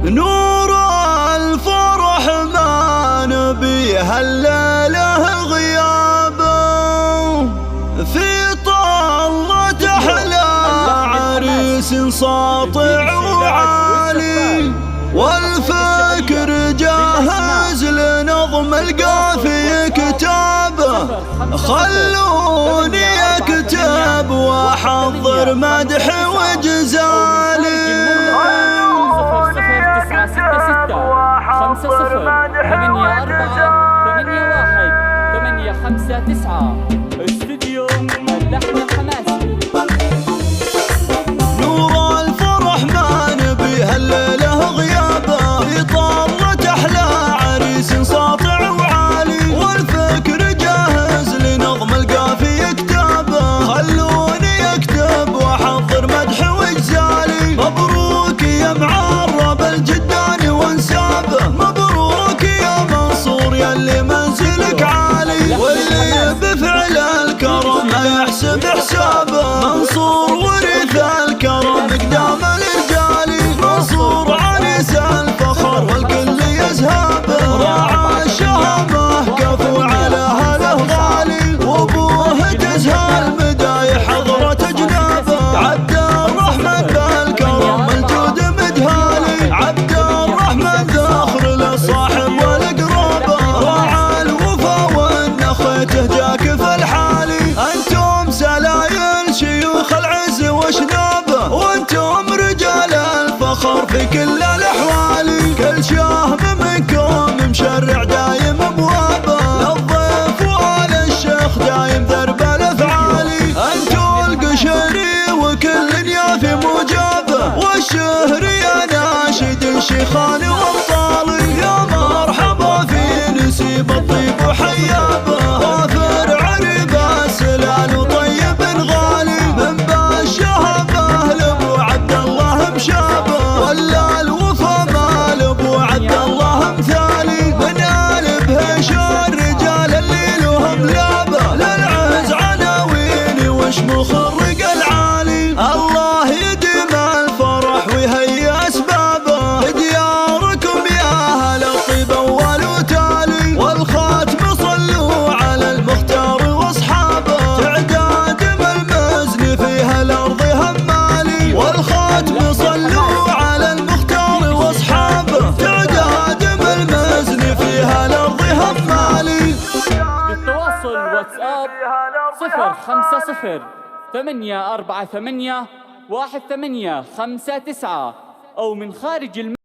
نور الفرح ما نبي هالليلة غيابه، في طلة أحلى عريس ساطع وعالي، والفكر جاهز لنظم القافية كتابه. خلوني اكتب واحضر مدح وجزالي. 009664 استوديو اللحن الحماسي. نور الفرح ما نبي هالليلة غيابه، في طلة أحلى عريس ساطع وعالي، والفكر جاهز لنظم القافية كتابه. خلوني اكتب واحضر مدح وجزالي. مبروك يا معرب الجداني وانسابه، مبروك يا منصور ياللي منزلك عالي، واللي بفعل الكرم ما يحسب حسابه. منصور ورث الكرم مقدام الرجالي، منصور عريس الفخر والكل يزهابه. راعى الشهامة كفو على اهله غالي، وابوه تزهى المدايح حضرة جنابه. عبد الرحمن بالكرم الجود مدهالي، عبد الرحمن ذخر للصاحب والقرابه. راعى الوفا والنخيته جاك في الحالي، انتم سلايل شيوخ العز وشنابه، وانتم رجال الفخر في كل الاحوال. كل شهم منكم مشرع دايم ابوابه، للضيف وللشيخ دايم درب الافعالي. انتم القشري وكل يافي مجابه، والشهر يا ناشد شيخان وابطالي. يا مرحبا في نسيب الطيب وحيابه، وافر عريب السلال وطيب غالي، من بالشهامه لابو عبد الله مشابه، ولا الوفا ما لابو عبد الله مثالي. من آل بهش الرجال اللي لهم لابه، للعز عناوين وشموخ الرق العالي. الله يديم الفرح ويهيئ اسبابه، دياركم يا اهل الطيب اول وتالي، والخاتم صلوا على المختار واصحابه. تعدادم المزن فيها الارض همالي، والخاتم صلوا على المختار واصحابه. تعدادم المزن فيها الارض همالي. للتواصل واتساب 050 848 1859 أو من خارج